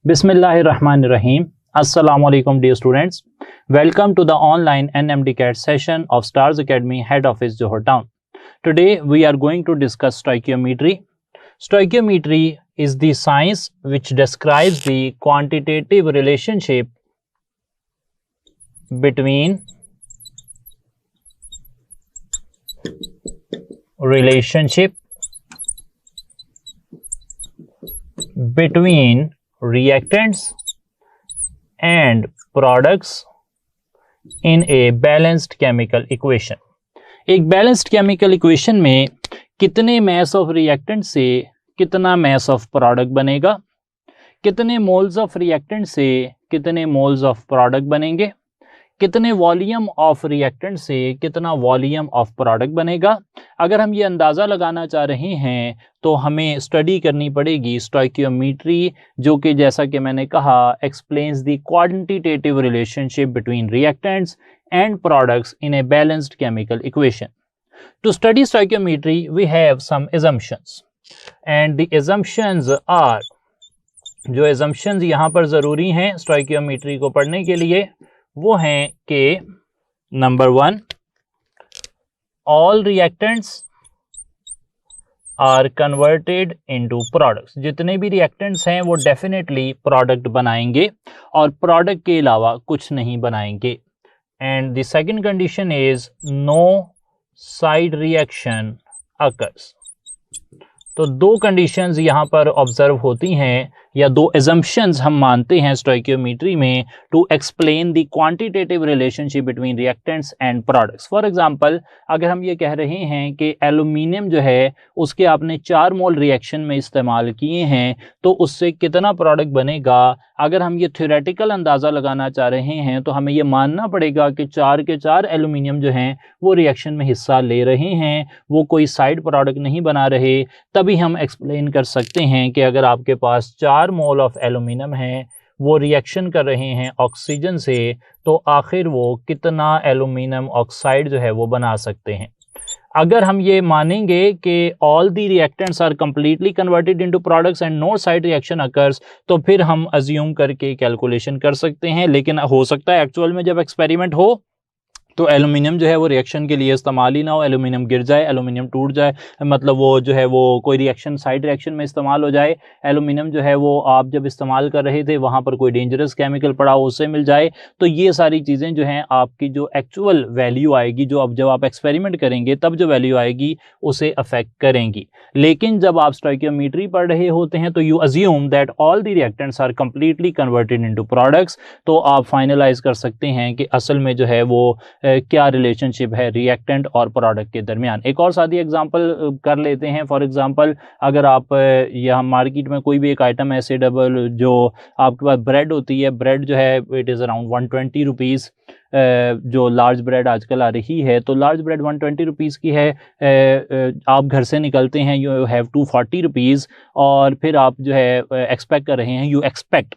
Bismillahirrahmanirrahim. Assalamu alaikum dear students. Welcome to the online NMD CAT session of Stars Academy Head Office Johor Town. Today we are going to discuss stoichiometry. Stoichiometry is the science which describes the quantitative relationship between reactants and products in a balanced chemical equation. एक balanced chemical equation में कितने mass of reactant से कितना mass of product बनेगा, कितने moles of reactant से कितने moles of product बनेंगे, कितने वॉल्यूम ऑफ रिएक्टेंट से कितना वॉल्यूम ऑफ प्रोडक्ट बनेगा। अगर हम ये अंदाज़ा लगाना चाह रहे हैं तो हमें स्टडी करनी पड़ेगी स्टोइकियोमेट्री, जो कि जैसा कि मैंने कहा explains the quantitative relationship between reactants and products in a balanced chemical equation. To study stoichiometry, we have some assumptions, and the assumptions are, जो assumptions यहाँ पर ज़रूरी हैं stoichiometry को पढ़ने के लिए, वो हैं कि number 1, all reactants are converted into products. जितने भी reactants हैं वो definitely product बनाएंगे और product के अलावा कुछ नहीं बनाएंगे। And the second condition is no side reaction occurs. तो दो कंडीशंस यहाँ पर ऑब्जर्व होती हैं या दो एजम्पशंस हम मानते हैं स्टोइकियोमेट्री में to explain the quantitative relationship between reactants and products. For example, अगर हम ये कह रहे हैं कि एल्यूमिनियम जो है उसके आपने 4 मोल रिएक्शन में इस्तेमाल किए हैं तो उससे कितना प्रोडक्ट बनेगा। अगर हम ये थ्योरेटिकल अंदाज़ा लगाना चाह रहे हैं तो हमें ये मानना पड़ेगा कि 4 के 4 एल्यूमिनियम जो हैं वो रिएक्शन में हिस्सा ले रहे हैं, वो कोई साइड प्रोडक्ट नहीं बना रहे। तभी हम एक्सप्लेन कर सकते हैं कि अगर आपके पास 4 मोल ऑफ एल्यूमिनियम है, वो रिएक्शन कर रहे हैं ऑक्सीजन से, तो आखिर वो कितना एल्यूमिनियम ऑक्साइड जो है वो बना सकते हैं। अगर हम ये मानेंगे कि all the reactants are completely converted into products and no side reaction occurs, तो फिर हम अज्यूम करके कैलकुलेशन कर सकते हैं। लेकिन हो सकता है एक्चुअल में जब एक्सपेरिमेंट हो तो एल्यूमिनियम जो है वो रिएक्शन के लिए इस्तेमाल ही ना हो, एल्यूमिनियम गिर जाए, एल्यूमिनियम टूट जाए, मतलब वो जो है वो कोई रिएक्शन साइड रिएक्शन में इस्तेमाल हो जाए। एल्यूमिनियम जो है वो आप जब इस्तेमाल कर रहे थे वहाँ पर कोई डेंजरस केमिकल पड़ा हो, उससे मिल जाए। तो ये सारी चीज़ें जो हैं आपकी जो एक्चुअल वैल्यू आएगी, जो अब जब आप एक्सपेरिमेंट करेंगे तब जो वैल्यू आएगी उसे अफेक्ट करेंगी। लेकिन जब आप स्टोइकियोमेट्री पढ़ रहे होते हैं तो you assume that all the reactants are completely converted into products, तो आप फाइनलाइज कर सकते हैं कि असल में जो है वो क्या रिलेशनशिप है रिएक्टेंट और प्रोडक्ट के दरमियान। एक और सादी एग्जांपल कर लेते हैं। फॉर एग्जांपल, अगर आप यहाँ मार्केट में कोई भी एक आइटम ऐसे डबल जो आपके पास ब्रेड होती है, ब्रेड जो है इट इज़ अराउंड 120 रुपीज़, जो लार्ज ब्रेड आजकल आ रही है, तो लार्ज ब्रेड 120 रुपीज़ की है। आप घर से निकलते हैं, यू हैव 240 रुपीज़, और फिर आप जो है एक्सपेक्ट कर रहे हैं, यू एक्सपेक्ट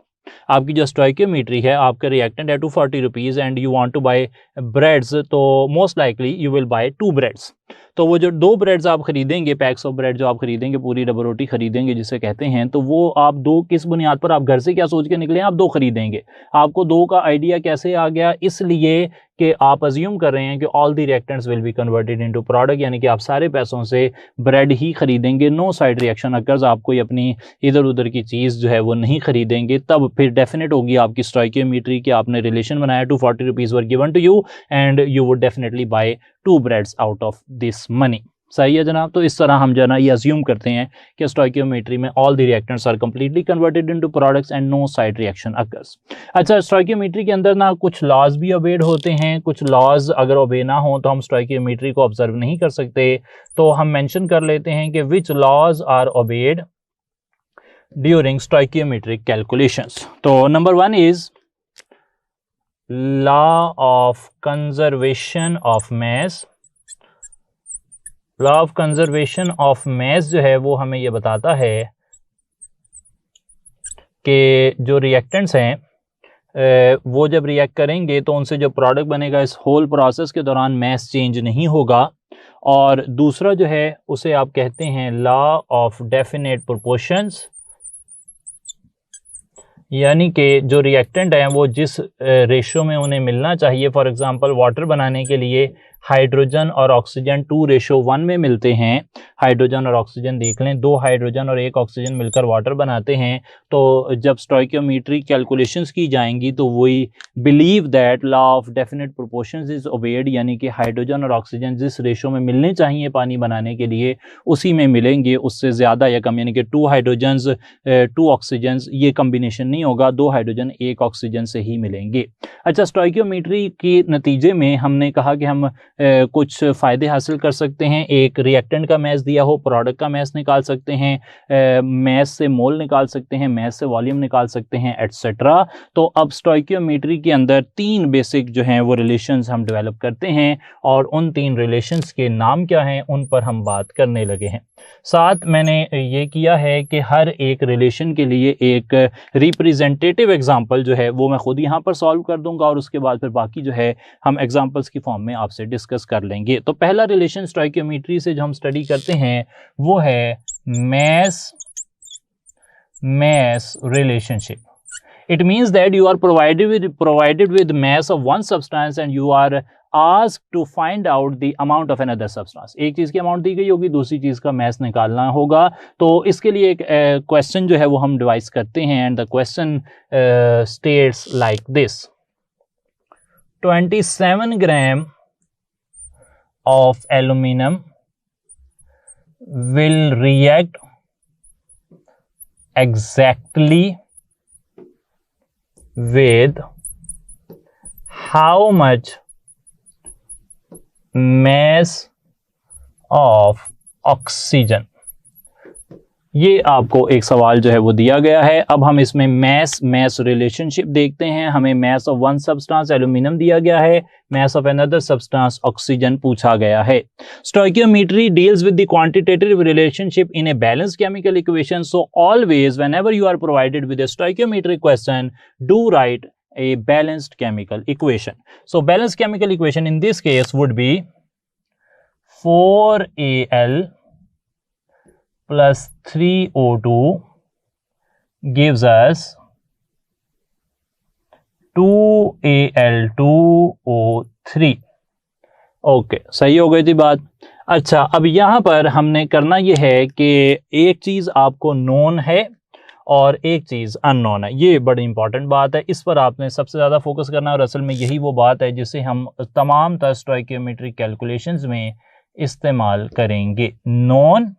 आपकी जो स्टोइकियोमेट्री है, आपका रिएक्टेंट है 240 rupees and you want to buy breads, तो most likely you will buy 2 breads. तो वो जो 2 ब्रेड्स आप खरीदेंगे, पैक्स ऑफ ब्रेड जो आप खरीदेंगे, पूरी डबल रोटी खरीदेंगे जिसे कहते हैं, तो वो आप 2 किस बुनियाद पर, आप घर से क्या सोच के निकले हैं, आप 2 खरीदेंगे। आपको 2 का आइडिया कैसे आ गया? इसलिए कि आप अज्यूम कर रहे हैं कि all the reactants will be converted into product, यानी कि आप सारे पैसों से ब्रेड ही खरीदेंगे, नो साइड रिएक्शन अकर्स, आप कोई अपनी इधर उधर की चीज़ जो है वो नहीं खरीदेंगे। तब फिर डेफिनेट होगी आपकी स्टोइकियोमेट्री कि आपने रिलेशन बनाया 240 rupees were given to you and you would definitely buy 2 breads out of this money. सही है जनाब। तो इस तरह हम जो है ना ये अज्यूम करते हैं कि स्टोइकियोमेट्री में all the reactants are completely converted into products and no side reaction occurs. अच्छा, स्टोइकियोमेट्री के अंदर ना कुछ लॉज भी ओबेड होते हैं, कुछ लॉज अगर ओबे ना हो तो हम स्टोइकियोमेट्री को ऑब्जर्व नहीं कर सकते। तो हम मेंशन कर लेते हैं कि which laws are obeyed during stoichiometric calculations. तो number 1 is law of conservation of mass. Law of conservation of mass जो है वो हमें ये बताता है कि जो रिएक्टेंट्स हैं वो जब रिएक्ट करेंगे तो उनसे जो प्रोडक्ट बनेगा इस होल प्रोसेस के दौरान मास चेंज नहीं होगा। और दूसरा जो है उसे आप कहते हैं लॉ ऑफ डेफिनेट प्रोपोर्शंस, यानी कि जो रिएक्टेंट हैं वो जिस रेशो में उन्हें मिलना चाहिए, फॉर एग्जांपल वाटर बनाने के लिए हाइड्रोजन और ऑक्सीजन 2:1 में मिलते हैं। हाइड्रोजन और ऑक्सीजन देख लें, 2 हाइड्रोजन और 1 ऑक्सीजन मिलकर वाटर बनाते हैं। तो जब स्टोइकियोमेट्री कैलकुलेशंस की जाएंगी तो we believe that law of definite proportions is obeyed, यानी कि हाइड्रोजन और ऑक्सीजन जिस रेशो में मिलने चाहिए पानी बनाने के लिए उसी में मिलेंगे, उससे ज़्यादा या कम, यानी कि 2 हाइड्रोजन्स 2 ऑक्सीजन्स, ये कम्बिनेशन नहीं होगा, 2 हाइड्रोजन 1 ऑक्सीजन से ही मिलेंगे। अच्छा, स्टोइकियोमेट्री के नतीजे में हमने कहा कि हम कुछ फ़ायदे हासिल कर सकते हैं। एक रिएक्टेंट का मैस दिया हो, प्रोडक्ट का मैस निकाल सकते हैं, मैस से मोल निकाल सकते हैं, मैस से वॉल्यूम निकाल सकते हैं, एटसेट्रा। तो अब स्टोइकियोमेट्री के अंदर 3 बेसिक जो हैं वो रिलेशंस हम डेवलप करते हैं और उन 3 रिलेशंस के नाम क्या हैं उन पर हम बात करने लगे हैं। साथ मैंने ये किया है कि हर एक रिलेशन के लिए एक रिप्रेजेंटेटिव एग्जांपल जो है वो मैं खुद यहाँ पर सॉल्व कर दूंगा और उसके बाद फिर बाकी जो है हम एग्जांपल्स की फॉर्म में आपसे डिस्कस कर लेंगे। तो पहला रिलेशन स्टोइकियोमेट्री से जो हम स्टडी करते हैं वो है mass relationship. It means that you are provided with mass of one substance and you are asked to find out the amount of another substance. एक चीज की अमाउंट दी गई होगी, दूसरी चीज का मैस निकालना होगा। तो इसके लिए एक क्वेश्चन जो है वो हम डिवाइस करते हैं and the question states like this: 27 gram of aluminum will react exactly with how much mass of oxygen। ये आपको एक सवाल जो है वो दिया गया है। अब हम इसमें मैस रिलेशनशिप देखते हैं। हमें mass of one substance aluminium दिया गया है, mass of another substance oxygen पूछा गया है। Stoichiometry deals with the quantitative relationship in a balanced chemical equation, so always whenever you are provided with a stoichiometry question, do write a balanced chemical equation. So balanced chemical equation in this case would be 4Al plus 3O2 gives us 2Al2O3। Okay, सही हो गई थी बात। अच्छा, अब यहां पर हमने करना यह है कि एक चीज आपको नोन है और एक चीज़ अननोन है। ये बड़ी इंपॉर्टेंट बात है, इस पर आपने सबसे ज़्यादा फोकस करना है और असल में यही वो बात है जिसे हम तमाम तरह स्टोइकियोमेट्रिक कैलकुलेशंस में इस्तेमाल करेंगे। Known,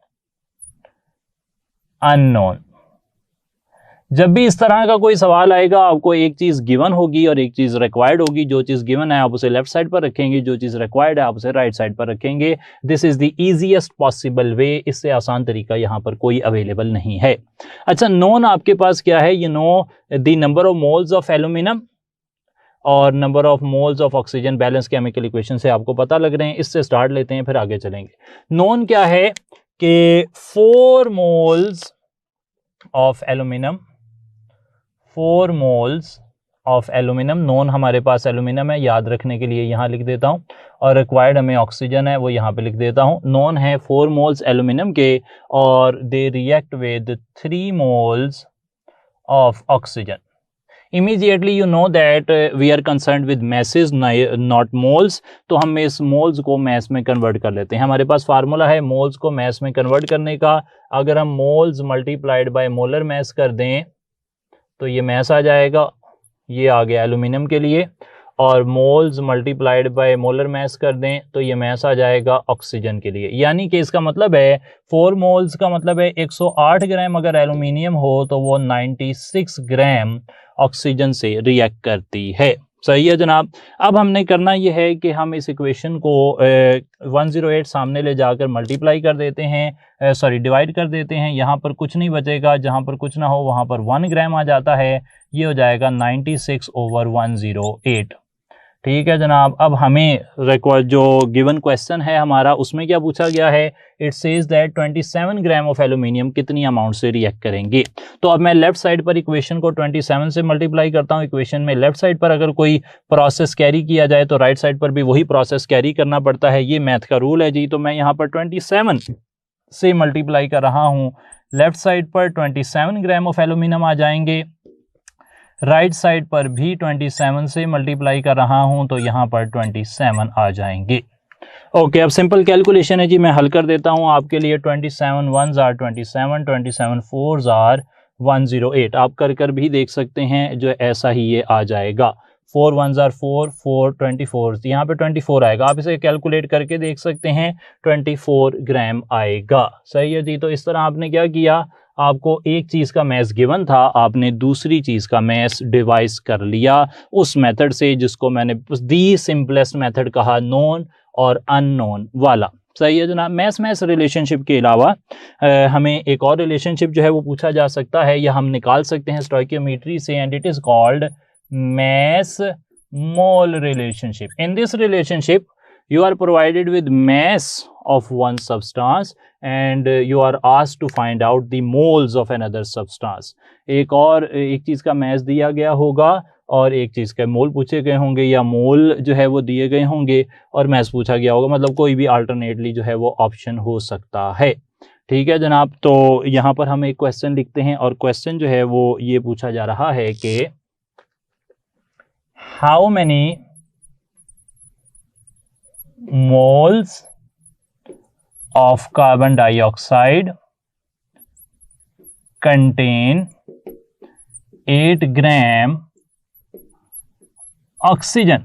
unknown. जब भी इस तरह का कोई सवाल आएगा आपको एक चीज़ गिवन होगी और एक चीज़ रिक्वायर्ड होगी। जो चीज़ गिवन है आप उसे लेफ्ट साइड पर रखेंगे, जो चीज़ रिक्वायर्ड है आप उसे राइट साइड पर रखेंगे। This is the easiest possible way, इससे आसान तरीका यहाँ पर कोई अवेलेबल नहीं है। अच्छा, नोन आपके पास क्या है? You know the number of moles of aluminium और number of moles of oxygen balance chemical equation से आपको पता लग रहे हैं। इससे स्टार्ट लेते हैं फिर आगे चलेंगे। नोन क्या है कि 4 moles of aluminium, 4 moles of aluminium. Known हमारे पास एल्यूमिनियम है, याद रखने के लिए यहाँ लिख देता हूँ, और रिक्वायर्ड हमें ऑक्सीजन है, वो यहाँ पे लिख देता हूँ। नोन है 4 मोल्स एल्यूमिनियम के और they react with 3 moles of oxygen. Immediately you know that we are concerned with masses not moles, तो हम इस मोल्स को मैस में कन्वर्ट कर लेते हैं। हमारे पास फार्मूला है मोल्स को मैस में कन्वर्ट करने का। अगर हम moles multiplied by molar mass कर दें तो ये मैस आ जाएगा, ये आ गया एल्यूमिनियम के लिए, और moles multiplied by molar mass कर दें तो ये मैस आ जाएगा ऑक्सीजन के लिए। यानी कि इसका मतलब है 4 मोल्स का मतलब है 108 ग्राम अगर एल्यूमिनियम हो तो वो 96 ग्राम ऑक्सीजन से रिएक्ट करती है। सही है जनाब। अब हमने करना यह है कि हम इस इक्वेशन को 108 सामने ले जाकर मल्टीप्लाई कर देते हैं, डिवाइड कर देते हैं। यहाँ पर कुछ नहीं बचेगा, जहाँ पर कुछ ना हो वहाँ पर 1 ग्राम आ जाता है, ये हो जाएगा 96/108। ठीक है जनाब। अब हमें जो गिवन क्वेश्चन है हमारा उसमें क्या पूछा गया है? It says that 27 gram of aluminium कितनी अमाउंट से रिएक्ट करेंगे। तो अब मैं लेफ्ट साइड पर इक्वेशन को 27 से मल्टीप्लाई करता हूं। इक्वेशन में लेफ्ट साइड पर अगर कोई प्रोसेस कैरी किया जाए तो राइट साइड पर भी वही प्रोसेस कैरी करना पड़ता है, ये मैथ का रूल है जी। तो मैं यहाँ पर 27 से मल्टीप्लाई कर रहा हूँ। लेफ्ट साइड पर 27 ग्राम ऑफ एल्यूमिनियम आ जाएंगे राइट साइड पर भी 27 से मल्टीप्लाई कर रहा हूं तो यहाँ पर 27 आ जाएंगे। ओके, अब सिंपल कैलकुलेशन है जी, मैं हल कर देता हूं आपके लिए। 27 1s आर 27, 27 4s आर 108। आप कर भी देख सकते हैं, जो ऐसा ही ये आ जाएगा। 4 1s आर 4, 4 24, यहाँ पे 24 आएगा। आप इसे कैलकुलेट करके देख सकते हैं, 24 ग्राम आएगा। सही है जी। तो इस तरह आपने क्या किया, आपको एक चीज़ का मैथ गिवन था, आपने दूसरी चीज़ का मैथ डिवाइस कर लिया उस मेथड से जिसको मैंने दी सिंपलेस्ट मेथड कहा, नोन और अननोन वाला। सही है जनाब। मैथ रिलेशनशिप के अलावा हमें एक और रिलेशनशिप जो है वो पूछा जा सकता है या हम निकाल सकते हैं स्टोइकियोमेट्री से, and it is called mass mole relationship. In this relationship, you are provided with mass of one substance and you are asked to find out the moles of another substance. एक चीज़ का mass दिया गया होगा और एक चीज़ के मोल पूछे गए होंगे, या मोल जो है वो दिए गए होंगे और mass पूछा गया होगा। मतलब कोई भी अल्टरनेटली जो है वो ऑप्शन हो सकता है। ठीक है जनाब। तो यहाँ पर हम एक क्वेश्चन लिखते हैं और क्वेश्चन जो है वो ये पूछा जा रहा है कि how many moles of carbon dioxide contain 8 gram oxygen.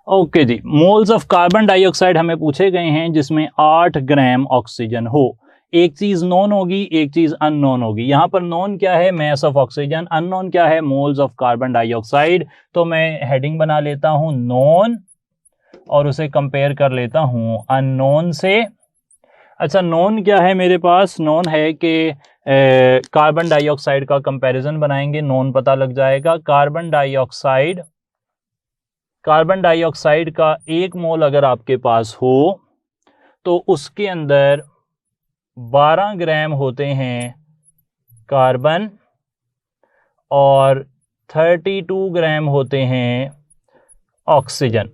Okay जी, मोल्स ऑफ कार्बन डाइऑक्साइड हमें पूछे गए हैं जिसमें 8 ग्राम ऑक्सीजन हो। एक चीज नोन होगी, एक चीज अननोन होगी। यहां पर नोन क्या है, मास ऑफ ऑक्सीजन, अननोन क्या है, मोल्स ऑफ कार्बन डाइऑक्साइड। तो मैं हेडिंग बना लेता हूं नोन और उसे कंपेयर कर लेता हूं अननोन से। अच्छा, नोन क्या है मेरे पास, नोन है कि कार्बन डाइऑक्साइड का कंपैरिजन बनाएंगे, नोन पता लग जाएगा। कार्बन डाइऑक्साइड का 1 मोल अगर आपके पास हो तो उसके अंदर 12 ग्राम होते हैं कार्बन और 32 ग्राम होते हैं ऑक्सीजन।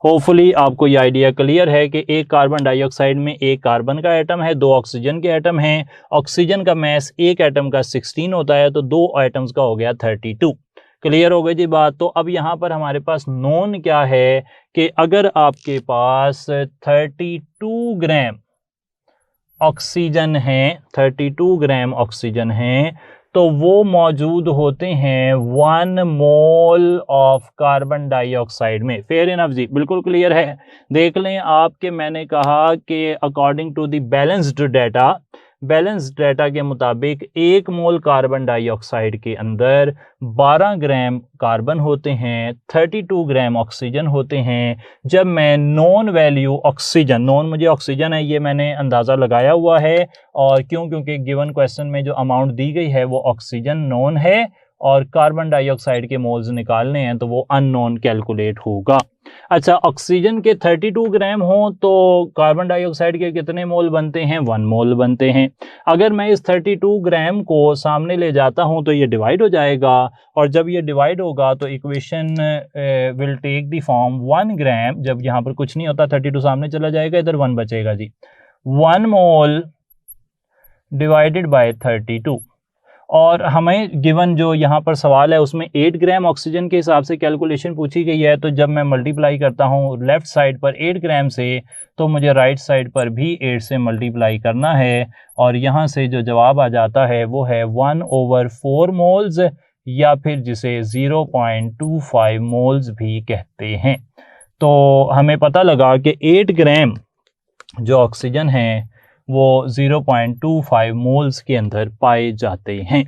होपफुली आपको ये आइडिया क्लियर है कि एक कार्बन डाइऑक्साइड में एक कार्बन का एटम है, 2 ऑक्सीजन के एटम हैं। ऑक्सीजन का मास एक एटम का 16 होता है, तो 2 एटम्स का हो गया 32। क्लियर हो गई जी बात। तो अब यहाँ पर हमारे पास नोन क्या है कि अगर आपके पास 32 ग्राम ऑक्सीजन है, 32 ग्राम ऑक्सीजन है, तो वो मौजूद होते हैं 1 मोल ऑफ कार्बन डाइऑक्साइड में। फेयर इनफ जी, बिल्कुल क्लियर है। देख लें आपके, मैंने कहा कि according to the balanced data के मुताबिक 1 मोल कार्बन डाइऑक्साइड के अंदर 12 ग्राम कार्बन होते हैं, 32 ग्राम ऑक्सीजन होते हैं। जब मैं नॉन वैल्यू ऑक्सीजन, नॉन मुझे ऑक्सीजन है ये मैंने अंदाज़ा लगाया हुआ है, और क्योंकि गिवन क्वेश्चन में जो अमाउंट दी गई है वो ऑक्सीजन नॉन है और कार्बन डाइऑक्साइड के मोल्स निकालने हैं तो वो अननोन कैलकुलेट होगा। अच्छा, ऑक्सीजन के 32 ग्राम हो तो कार्बन डाइऑक्साइड के कितने मोल बनते हैं, 1 मोल बनते हैं। अगर मैं इस 32 ग्राम को सामने ले जाता हूं तो ये डिवाइड हो जाएगा, और जब ये डिवाइड होगा तो equation will take the form 1 gram. जब यहाँ पर कुछ नहीं होता, 32 सामने चला जाएगा, इधर 1 बचेगा जी। 1 मोल डिवाइडेड बाय 32, और हमें गिवन जो यहाँ पर सवाल है उसमें 8 ग्राम ऑक्सीजन के हिसाब से कैलकुलेशन पूछी गई है। तो जब मैं मल्टीप्लाई करता हूँ लेफ्ट साइड पर 8 ग्राम से, तो मुझे राइट साइड पर भी 8 से मल्टीप्लाई करना है, और यहाँ से जो जवाब आ जाता है वो है 1/4 मोल्स, या फिर जिसे 0.25 मोल्स भी कहते हैं। तो हमें पता लगा कि 8 ग्राम जो ऑक्सीजन है वो 0.25 मोल्स के अंदर पाए जाते हैं।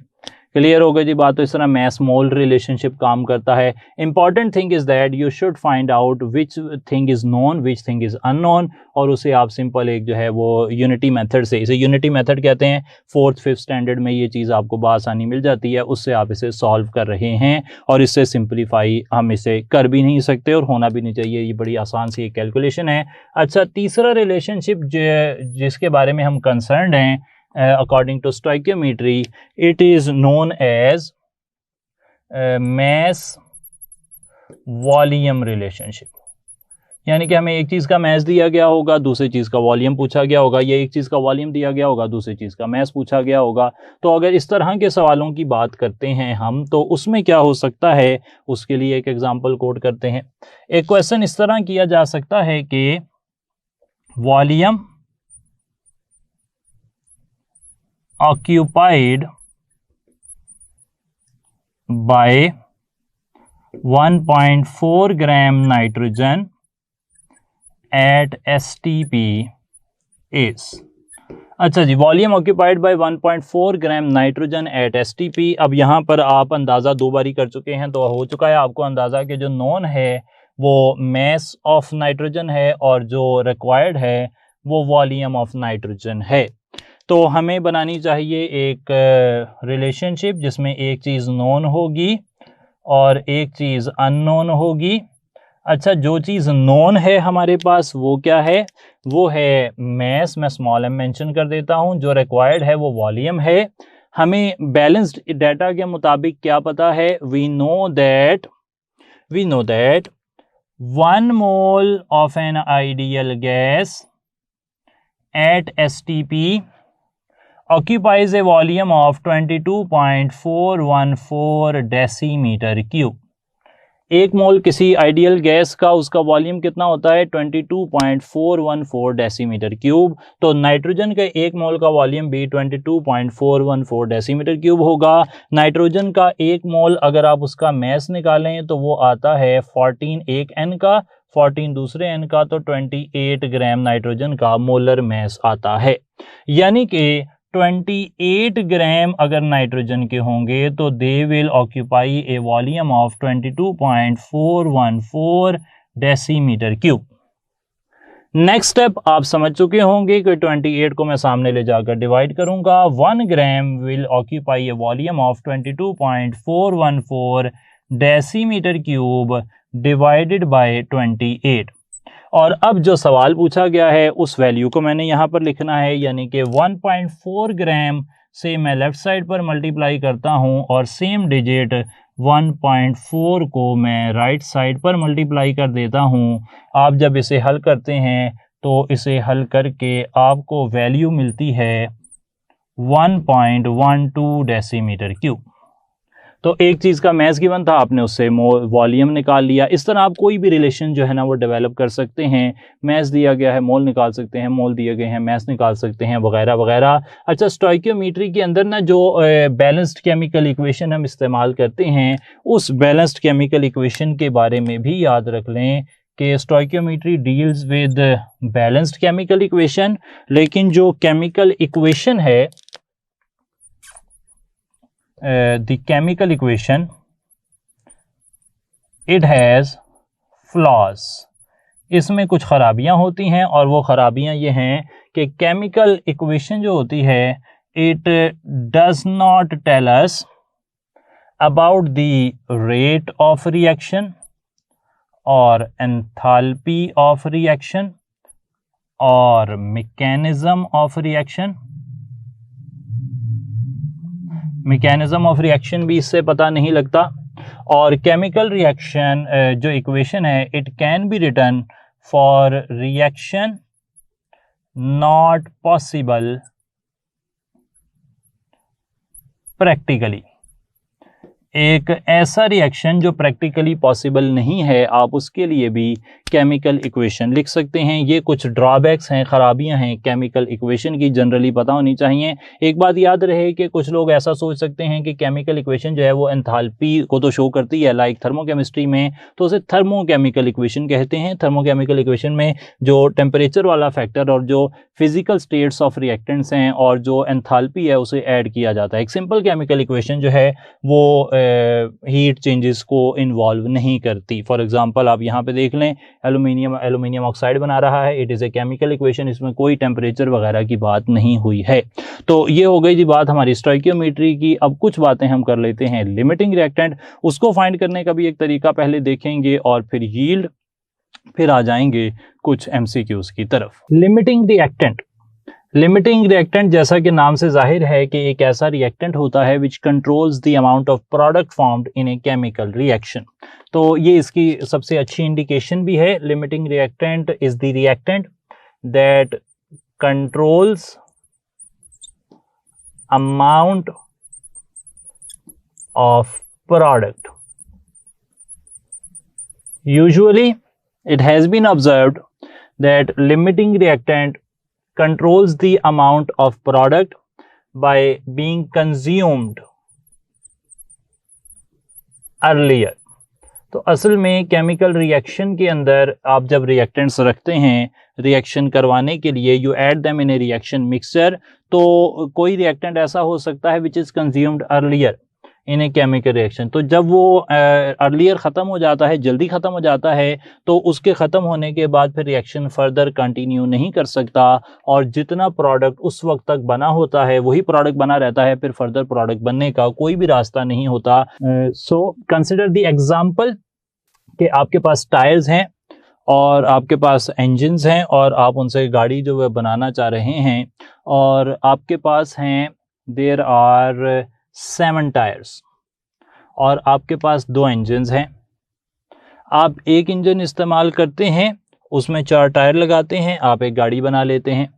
क्लियर हो गई जी बात। तो इस तरह मास मोल रिलेशनशिप काम करता है। Important thing is that you should find out which thing is known, which thing is unknown, और उसे आप सिंपल एक जो है वो यूनिटी मेथड से, इसे यूनिटी मेथड कहते हैं। 4th 5th स्टैंडर्ड में ये चीज़ आपको बआसानी मिल जाती है, उससे आप इसे सॉल्व कर रहे हैं, और इससे सिंप्लीफाई हम इसे कर भी नहीं सकते और होना भी नहीं चाहिए। ये बड़ी आसान सी एक कैलकुलेशन है। अच्छा, तीसरा रिलेशनशिप जिसके बारे में हम कंसर्न्ड हैं according to stoichiometry, it is known as mass volume relationship, यानी कि हमें एक चीज़ का मैस दिया गया होगा, दूसरी चीज़ का वॉल्यूम पूछा गया होगा, या एक चीज़ का वॉल्यूम दिया गया होगा, दूसरी चीज़ का मैस पूछा गया होगा। तो अगर इस तरह के सवालों की बात करते हैं हम, तो उसमें क्या हो सकता है, उसके लिए एक एग्जांपल कोट करते हैं। एक क्वेश्चन इस तरह किया जा सकता है कि volume occupied by 1.4 gram nitrogen at STP is. अच्छा जी, volume occupied by 1.4 gram nitrogen at STP। अब यहाँ पर आप अंदाज़ा दो बारी कर चुके हैं, तो हो चुका है आपको अंदाज़ा कि जो नोन है वो मैस ऑफ नाइट्रोजन है और जो रिक्वायर्ड है वो वॉल्यूम ऑफ नाइट्रोजन है। तो हमें बनानी चाहिए एक रिलेशनशिप जिसमें एक चीज़ नोन होगी और एक चीज़ अननोन होगी। अच्छा, जो चीज़ नोन है हमारे पास वो क्या है, वो है मैस, मैं स्मॉल m मेंशन कर देता हूँ। जो रिक्वायर्ड है वो वॉल्यूम है। हमें बैलेंस्ड डाटा के मुताबिक क्या पता है, we know that 1 mole of an ideal gas at STP occupies a volume of 22.414 decimetre cube. एक मोल किसी आइडियल गैस का उसका वॉल्यूम कितना होता है, 22.414 डेसीमीटर क्यूब। तो नाइट्रोजन के एक मोल का वॉल्यूम भी 22.414 डेसीमीटर क्यूब होगा। नाइट्रोजन का एक मोल अगर आप उसका मैस निकालें तो वो आता है 14 एक N का, 14 दूसरे N का, तो 28 ग्राम नाइट्रोजन का मोलर मैस आता है। यानी कि 28 ग्राम अगर नाइट्रोजन के होंगे तो they will occupy a volume of 22.414 decimetre cube. Next step आप समझ चुके होंगे कि 28 को मैं सामने ले जाकर डिवाइड करूंगा। 1 gram will occupy a volume of 22.414 decimetre cube divided by 28। और अब जो सवाल पूछा गया है उस वैल्यू को मैंने यहाँ पर लिखना है, यानी कि 1.4 ग्राम से मैं लेफ्ट साइड पर मल्टीप्लाई करता हूँ और सेम डिजिट 1.4 को मैं राइट साइड पर मल्टीप्लाई कर देता हूँ। आप जब इसे हल करते हैं तो इसे हल करके आपको वैल्यू मिलती है 1.12 डेसीमीटर क्यूब। तो एक चीज़ का मैस गिवन था, आपने उससे वॉल्यूम निकाल लिया। इस तरह आप कोई भी रिलेशन जो है ना वो डेवलप कर सकते हैं। मैस दिया गया है, मोल निकाल सकते हैं, मोल दिए गए हैं, मैस निकाल सकते हैं, वगैरह वगैरह। अच्छा, स्टोइकियोमेट्री के अंदर ना जो बैलेंस्ड केमिकल इक्वेशन हम इस्तेमाल करते हैं, उस बैलेंस्ड केमिकल इक्वेशन के बारे में भी याद रख लें कि stoichiometry deals with balanced chemical equation, लेकिन जो केमिकल इक्वेशन है the chemical equation, it has flaws। इसमें कुछ खराबियां होती हैं और वो खराबियां ये हैं कि केमिकल इक्वेशन जो होती है it does not tell us about the rate of reaction or enthalpy of reaction or mechanism of reaction। Mechanism of reaction भी इससे पता नहीं लगता। और केमिकल रिएक्शन जो इक्वेशन है, it can be written for reaction not possible practically. एक ऐसा रिएक्शन जो प्रैक्टिकली पॉसिबल नहीं है, आप उसके लिए भी केमिकल इक्वेशन लिख सकते हैं। ये कुछ ड्रॉबैक्स हैं, खराबियां हैं केमिकल इक्वेशन की, जनरली पता होनी चाहिए। एक बात याद रहे कि कुछ लोग ऐसा सोच सकते हैं कि केमिकल इक्वेशन जो है वो एंथैल्पी को तो शो करती है, लाइक थर्मोकेमिस्ट्री में तो उसे थर्मोकेमिकल इक्वेशन कहते हैं। थर्मोकेमिकल इक्वेशन में जो टेम्परेचर वाला फैक्टर और जो फिजिकल स्टेट्स ऑफ रिएक्टेंट्स हैं और जो एंथैल्पी है उसे ऐड किया जाता है। एक सिंपल केमिकल इक्वेशन जो है वो हीट चेंजेस को इन्वॉल्व नहीं करती। फॉर एग्जांपल आप यहाँ पे देख लें, एल्यूमिनियम ऑक्साइड बना रहा है, it is a chemical equation, इसमें कोई टेम्परेचर वगैरह की बात नहीं हुई है। तो ये हो गई जी बात हमारी स्टोइकियोमेट्री की। अब कुछ बातें हम कर लेते हैं लिमिटिंग रिएक्टेंट, उसको फाइंड करने का भी एक तरीका पहले देखेंगे और फिर यील्ड, फिर आ जाएंगे कुछ MCQs की तरफ। लिमिटिंग रिएक्टेंट लिमिटिंग रिएक्टेंट जैसा कि नाम से जाहिर है कि एक ऐसा रिएक्टेंट होता है विच controls the amount of product formed in a chemical reaction. तो ये इसकी सबसे अच्छी इंडिकेशन भी है। Limiting reactant is the reactant that controls amount of product. Usually, it has been observed that limiting reactant controls the amount of product by being consumed earlier. तो असल में केमिकल रिएक्शन के अंदर आप जब रिएक्टेंट्स रखते हैं रिएक्शन करवाने के लिए, you add them in A reaction mixture, तो कोई रिएक्टेंट ऐसा हो सकता है which is consumed earlier in a chemical reaction. तो जब वो अर्लियर ख़त्म हो जाता है, जल्दी ख़त्म हो जाता है, तो उसके ख़त्म होने के बाद फिर रिएक्शन फर्दर कंटिन्यू नहीं कर सकता और जितना प्रोडक्ट उस वक्त तक बना होता है वही प्रोडक्ट बना रहता है, फिर फर्दर प्रोडक्ट बनने का कोई भी रास्ता नहीं होता। सो कंसिडर द एग्जांपल कि आपके पास टायर्स हैं और आपके पास इंजन्स हैं और आप उनसे गाड़ी जो है बनाना चाह रहे हैं, और आपके पास हैं देयर आर 7 टायर्स और आपके पास 2 इंजन्स हैं। आप एक इंजन इस्तेमाल करते हैं, उसमें 4 टायर लगाते हैं, आप एक गाड़ी बना लेते हैं।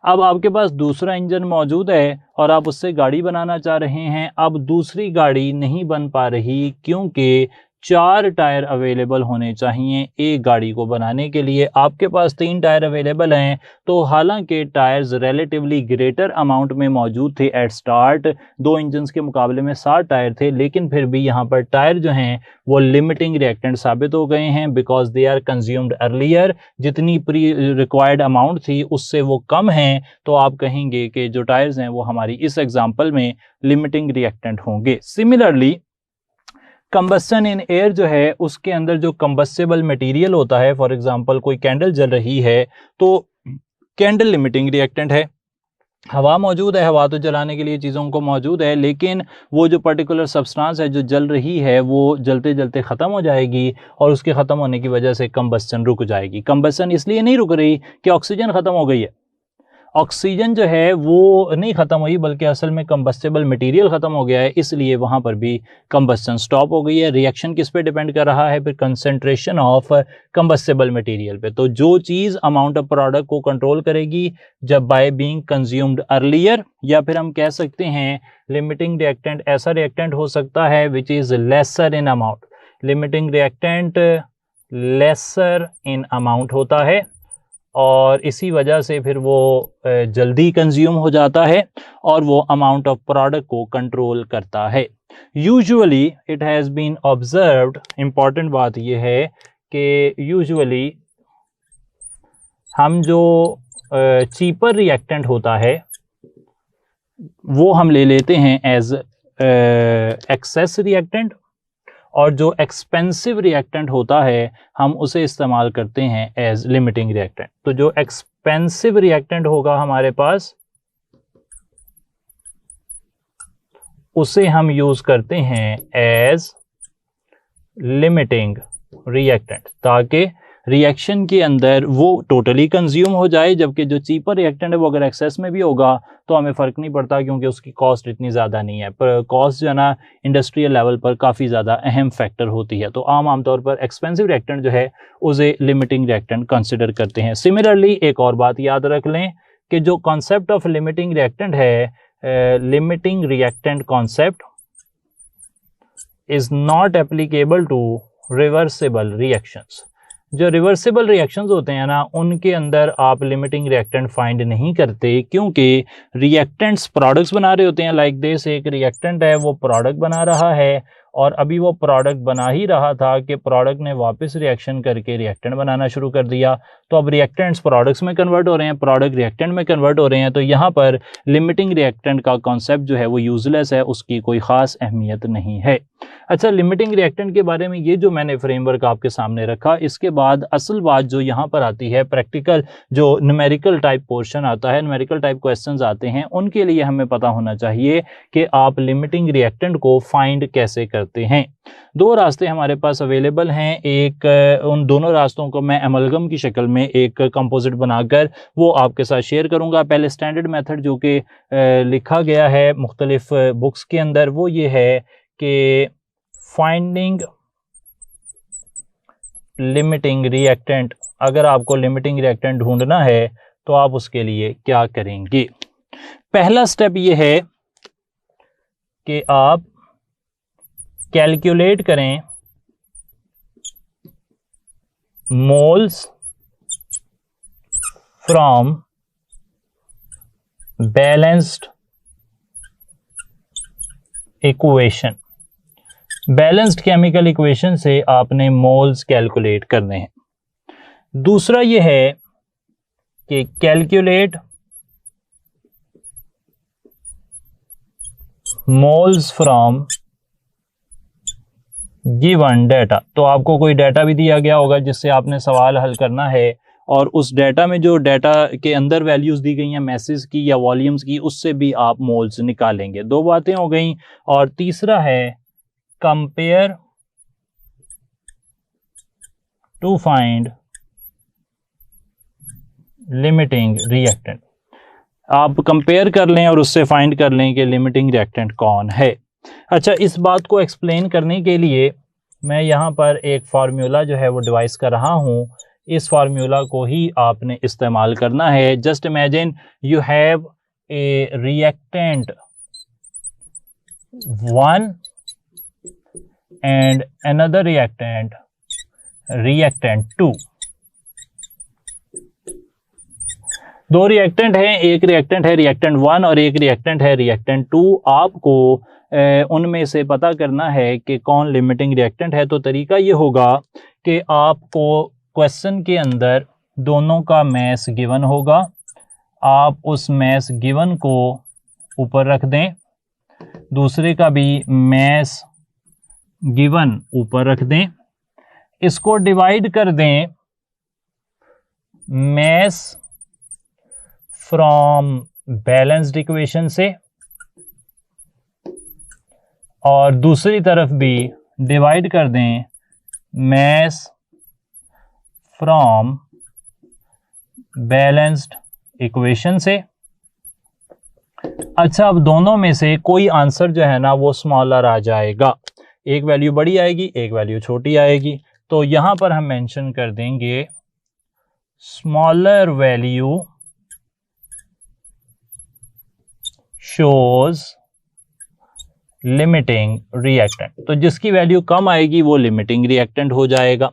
अब आपके पास दूसरा इंजन मौजूद है और आप उससे गाड़ी बनाना चाह रहे हैं। अब दूसरी गाड़ी नहीं बन पा रही क्योंकि 4 टायर अवेलेबल होने चाहिए एक गाड़ी को बनाने के लिए। आपके पास 3 टायर अवेलेबल हैं, तो हालांकि टायर्स रिलेटिवली ग्रेटर अमाउंट में मौजूद थे एट स्टार्ट, 2 इंजन्स के मुकाबले में 7 टायर थे, लेकिन फिर भी यहाँ पर टायर जो हैं वो लिमिटिंग रिएक्टेंट साबित हो गए हैं because they are consumed earlier. जितनी प्री रिक्वायर्ड अमाउंट थी उससे वो कम हैं, तो आप कहेंगे कि जो टायर्स हैं वो हमारी इस एग्जाम्पल में लिमिटिंग रिएक्टेंट होंगे। सिमिलरली कंबस्टन इन एयर जो है उसके अंदर जो कंबस्टेबल मटेरियल होता है, फॉर एग्जांपल कोई कैंडल जल रही है तो कैंडल लिमिटिंग रिएक्टेंट है। हवा मौजूद है, हवा तो जलाने के लिए चीज़ों को मौजूद है, लेकिन वो जो पर्टिकुलर सब्सटेंस है जो जल रही है वो जलते जलते ख़त्म हो जाएगी और उसके ख़त्म होने की वजह से कंबस्टन रुक जाएगी। कंबस्टन इसलिए नहीं रुक रही कि ऑक्सीजन ख़त्म हो गई है, ऑक्सीजन जो है वो नहीं ख़त्म हुई बल्कि असल में कंबस्टेबल मटेरियल ख़त्म हो गया है, इसलिए वहाँ पर भी कंबस्टन स्टॉप हो गई है। रिएक्शन किस पे डिपेंड कर रहा है? फिर कंसंट्रेशन ऑफ कंबस्टेबल मटेरियल पे। तो जो चीज़ अमाउंट ऑफ प्रोडक्ट को कंट्रोल करेगी जब बाय बीइंग कंज्यूम्ड अर्लियर, या फिर हम कह सकते हैं लिमिटिंग रिएक्टेंट ऐसा रिएक्टेंट हो सकता है which is lesser in amount. Limiting reactant lesser in amount होता है और इसी वजह से फिर वो जल्दी कंज्यूम हो जाता है और वो अमाउंट ऑफ प्रोडक्ट को कंट्रोल करता है। Usually it has been observed, important बात ये है कि यूजुअली हम जो चीपर रिएक्टेंट होता है वो हम ले लेते हैं एज एक्सेस रिएक्टेंट, और जो एक्सपेंसिव रिएक्टेंट होता है हम उसे इस्तेमाल करते हैं एज लिमिटिंग रिएक्टेंट। तो जो एक्सपेंसिव रिएक्टेंट होगा हमारे पास उसे हम यूज करते हैं एज लिमिटिंग रिएक्टेंट, ताकि रिएक्शन के अंदर वो टोटली कंज्यूम हो जाए, जबकि जो चीपर रिएक्टेंट है वो अगर एक्सेस में भी होगा तो हमें फ़र्क नहीं पड़ता क्योंकि उसकी कॉस्ट इतनी ज़्यादा नहीं है। पर कॉस्ट जो है ना इंडस्ट्रियल लेवल पर काफ़ी ज़्यादा अहम फैक्टर होती है, तो आमतौर पर एक्सपेंसिव रिएक्टेंट जो है उसे लिमिटिंग रिएक्टेंट कंसिडर करते हैं। सिमिलरली एक और बात याद रख लें कि जो कॉन्सेप्ट ऑफ लिमिटिंग रिएक्टेंट है, limiting reactant concept is not applicable to reversible reactions. जो रिवर्सिबल रिएक्शंस होते हैं ना उनके अंदर आप लिमिटिंग रिएक्टेंट फाइंड नहीं करते, क्योंकि रिएक्टेंट्स प्रोडक्ट्स बना रहे होते हैं। लाइक दिस, एक रिएक्टेंट है वो प्रोडक्ट बना रहा है और अभी वो प्रोडक्ट बना ही रहा था कि प्रोडक्ट ने वापस रिएक्शन करके रिएक्टेंट बनाना शुरू कर दिया। तो अब रिएक्टेंट्स प्रोडक्ट्स में कन्वर्ट हो रहे हैं, प्रोडक्ट रिएक्टेंट में कन्वर्ट हो रहे हैं, तो यहाँ पर लिमिटिंग रिएक्टेंट का कॉन्सेप्ट जो है वो यूजलेस है, उसकी कोई ख़ास अहमियत नहीं है। अच्छा, लिमिटिंग रिएक्टेंट के बारे में ये जो मैंने फ्रेमवर्क आपके सामने रखा, इसके बाद असल बात जो यहाँ पर आती है प्रैक्टिकल जो न्यूमेरिकल टाइप पोर्शन आता है, न्यूमेरिकल टाइप क्वेश्चंस आते हैं, उनके लिए हमें पता होना चाहिए कि आप लिमिटिंग रिएक्टेंट को फाइंड कैसे करते सकते हैं। दो रास्ते हमारे पास अवेलेबल हैं, एक उन दोनों रास्तों को मैं एमलगम की शक्ल में एक कंपोजिट बनाकर वो आपके साथ शेयर करूंगा। पहले स्टैंडर्ड मेथड जो कि लिखा गया है मुख्तलिफ बुक्स के अंदर, वो ये है कि फाइंडिंग लिमिटिंग रिएक्टेंट। अगर आपको लिमिटिंग रिएक्टेंट ढूंढना है तो आप उसके लिए क्या करेंगे? पहला स्टेप ये है कि आप कैलकुलेट करें moles from balanced equation. Balanced chemical equation से आपने मोल्स कैलकुलेट करने हैं। दूसरा यह है कि calculate moles from given data. तो आपको कोई डाटा भी दिया गया होगा जिससे आपने सवाल हल करना है, और उस डाटा में जो डाटा के अंदर वैल्यूज दी गई हैं मैसेज की या वॉल्यूम्स की, उससे भी आप मोल्स निकालेंगे। दो बातें हो गई। और तीसरा है compare to find limiting reactant. आप कंपेयर कर लें और उससे फाइंड कर लें कि लिमिटिंग रिएक्टेंट कौन है। अच्छा, इस बात को एक्सप्लेन करने के लिए मैं यहाँ पर एक फार्मूला जो है वो डिवाइस कर रहा हूँ। इस फार्मूला को ही आपने इस्तेमाल करना है। Just imagine you have a reactant 1 and another reactant 2। दो रिएक्टेंट हैं, एक रिएक्टेंट है रिएक्टेंट 1 और एक रिएक्टेंट है रिएक्टेंट 2। आपको उनमें से पता करना है कि कौन लिमिटिंग रिएक्टेंट है। तो तरीका ये होगा कि आपको क्वेश्चन के अंदर दोनों का मैस गिवन होगा, आप उस मैस गिवन को ऊपर रख दें, दूसरे का भी मैस गिवन ऊपर रख दें, इसको डिवाइड कर दें मैस फ्रॉम बैलेंस्ड इक्वेशन से, और दूसरी तरफ भी डिवाइड कर दें मैस फ्रॉम बैलेंस्ड इक्वेशन से। अच्छा, अब दोनों में से कोई आंसर जो है ना वो स्मॉलर आ जाएगा। एक वैल्यू बड़ी आएगी, एक वैल्यू छोटी आएगी। तो यहां पर हम मेंशन कर देंगे smaller value shows limiting reactant. तो जिसकी वैल्यू कम आएगी वो लिमिटिंग रिएक्टेंट हो जाएगा।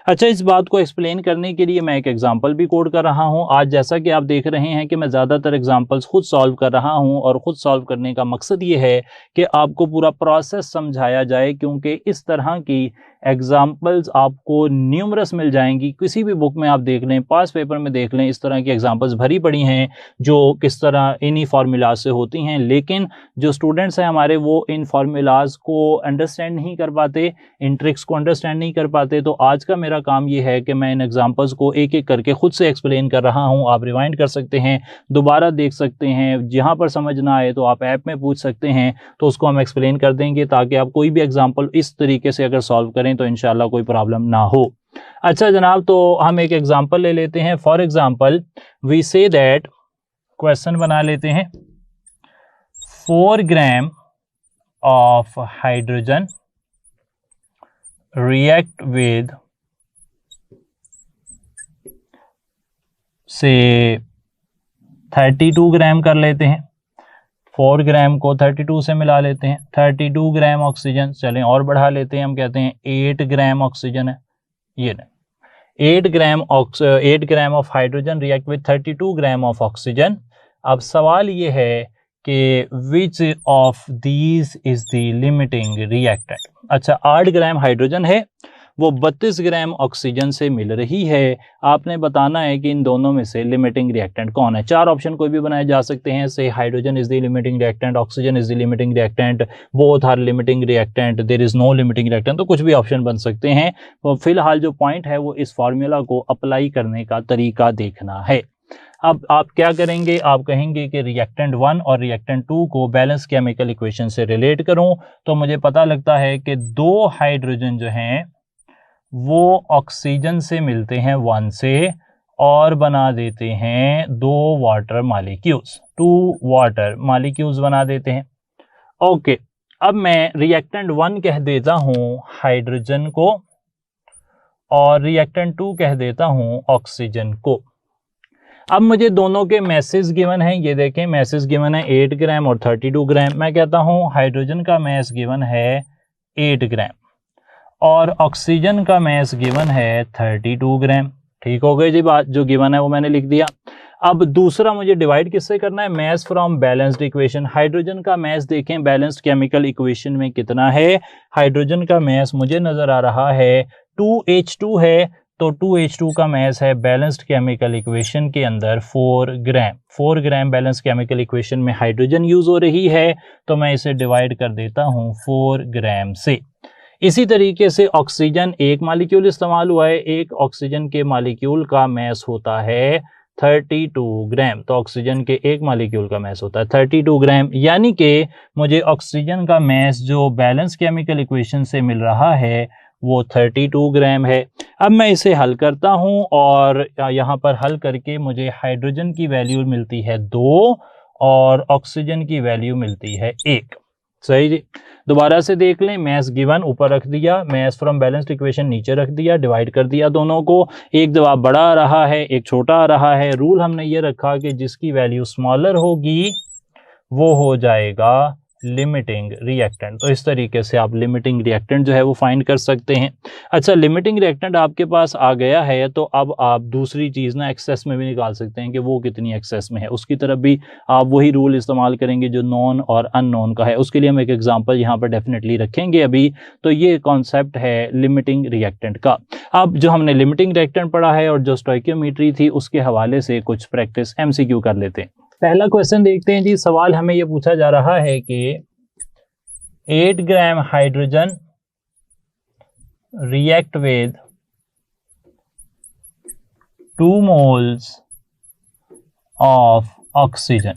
अच्छा, इस बात को एक्सप्लेन करने के लिए मैं एक एग्जांपल भी कोड कर रहा हूं। आज जैसा कि आप देख रहे हैं कि मैं ज़्यादातर एग्जांपल्स खुद सॉल्व कर रहा हूं, और ख़ुद सॉल्व करने का मकसद ये है कि आपको पूरा प्रोसेस समझाया जाए, क्योंकि इस तरह की एग्जांपल्स आपको न्यूमरस मिल जाएंगी। किसी भी बुक में आप देख लें, पास पेपर में देख लें, इस तरह की एग्जांपल्स भरी पड़ी हैं जो किस तरह इन्हीं फार्मूलाज से होती हैं। लेकिन जो स्टूडेंट्स हैं हमारे, वो इन फार्मूलाज को अंडरस्टैंड नहीं कर पाते, इन ट्रिक्स को अंडरस्टैंड नहीं कर पाते। तो आज का मेरा काम ये है कि मैं इन एग्जांपल्स को एक एक करके खुद से एक्सप्लेन कर रहा हूं। आप रिवाइंड कर सकते हैं, दोबारा देख सकते हैं, जहां पर समझ ना आए तो आप ऐप में पूछ सकते हैं, तो उसको हम एक्सप्लेन कर देंगे, ताकि आप कोई भी एग्जांपल इस तरीके से अगर सॉल्व करें तो इंशाल्लाह कोई प्रॉब्लम ना हो। अच्छा जनाब, तो हम एक एग्जांपल ले लेते हैं। For example we say that, question बना लेते हैं, 4 gram of hydrogen react with say 32 ग्राम कर लेते हैं। 4 ग्राम को 32 से मिला लेते हैं। 32 ग्राम ऑक्सीजन, चलें और बढ़ा लेते हैं, हम कहते हैं 8 ग्राम ऑक्सीजन है। ये नहीं, 8 gram of hydrogen react with 32 gram of oxygen. अब सवाल ये है कि which of these is the limiting reactant. अच्छा, 8 ग्राम हाइड्रोजन है, वो 32 ग्राम ऑक्सीजन से मिल रही है। आपने बताना है कि इन दोनों में से लिमिटिंग रिएक्टेंट कौन है। 4 ऑप्शन कोई भी बनाए जा सकते हैं, say hydrogen is the limiting reactant, oxygen is the limiting reactant, both are limiting reactant, there is no limiting reactant. तो कुछ भी ऑप्शन बन सकते हैं। तो फिलहाल जो पॉइंट है वो इस फार्मूला को अप्लाई करने का तरीका देखना है। अब आप क्या करेंगे, आप कहेंगे कि रिएक्टेंट 1 और रिएक्टेंट 2 को बैलेंस केमिकल इक्वेशन से रिलेट करूं, तो मुझे पता लगता है कि 2 हाइड्रोजन जो हैं वो ऑक्सीजन से मिलते हैं 1 से और बना देते हैं 2 वाटर मॉलिक्यूल्स, 2 वाटर मॉलिक्यूल्स बना देते हैं। ओके, अब मैं रिएक्टेंट 1 कह देता हूं हाइड्रोजन को और रिएक्टेंट 2 कह देता हूं ऑक्सीजन को। अब मुझे दोनों के मैसेज गिवन है, ये देखें मैसेज गिवन है 8 ग्राम और 32 ग्राम। मैं कहता हूं हाइड्रोजन का मैस गिवन है 8 ग्राम और ऑक्सीजन का मैस गिवन है 32 ग्राम। ठीक हो गई जी बात, जो गिवन है वो मैंने लिख दिया। अब दूसरा मुझे डिवाइड किससे करना है, mass from balanced equation. Hydrogen का मैस देखें बैलेंस्ड केमिकल इक्वेशन में कितना है, हाइड्रोजन का मैस मुझे नजर आ रहा है 2H2 है, तो 2H2 का मैस है बैलेंस्ड केमिकल इक्वेशन के अंदर 4 ग्राम। 4 ग्राम बैलेंस केमिकल इक्वेशन में हाइड्रोजन यूज हो रही है, तो मैं इसे डिवाइड कर देता हूं 4 ग्राम से। इसी तरीके से ऑक्सीजन एक मॉलिक्यूल इस्तेमाल हुआ है, एक ऑक्सीजन के मॉलिक्यूल का मैस होता है 32 ग्राम, तो ऑक्सीजन के एक मॉलिक्यूल का मैस होता है 32 ग्राम, यानी कि मुझे ऑक्सीजन का मैस जो बैलेंस केमिकल इक्वेशन से मिल रहा है वो 32 ग्राम है। अब मैं इसे हल करता हूं और यहाँ पर हल करके मुझे हाइड्रोजन की वैल्यू मिलती है 2 और ऑक्सीजन की वैल्यू मिलती है 1। सही जी, दोबारा से देख लें, मैस गिवन ऊपर रख दिया, मैस फ्रॉम बैलेंस्ड इक्वेशन नीचे रख दिया, डिवाइड कर दिया दोनों को, एक जवाब बड़ा आ रहा है एक छोटा आ रहा है। रूल हमने ये रखा कि जिसकी वैल्यू स्मॉलर होगी वो हो जाएगा लिमिटिंग रिएक्टेंट। तो इस तरीके से आप लिमिटिंग रिएक्टेंट जो है वो फाइंड कर सकते हैं। अच्छा, लिमिटिंग रिएक्टेंट आपके पास आ गया है तो अब आप दूसरी चीज़ ना एक्सेस में भी निकाल सकते हैं कि वो कितनी एक्सेस में है, उसकी तरफ भी आप वही रूल इस्तेमाल करेंगे जो नॉन और अननोन का है। उसके लिए हम एक एग्जांपल यहाँ पर डेफिनेटली रखेंगे अभी। तो ये कॉन्सेप्ट है लिमिटिंग रिएक्टेंट का। अब जो हमने लिमिटिंग रिएक्टेंट पढ़ा है और जो स्टोइकियोमेट्री थी उसके हवाले से कुछ प्रैक्टिस MCQ कर लेते हैं। पहला क्वेश्चन देखते हैं जी। सवाल हमें यह पूछा जा रहा है कि 8 gram hydrogen react with 2 moles of oxygen.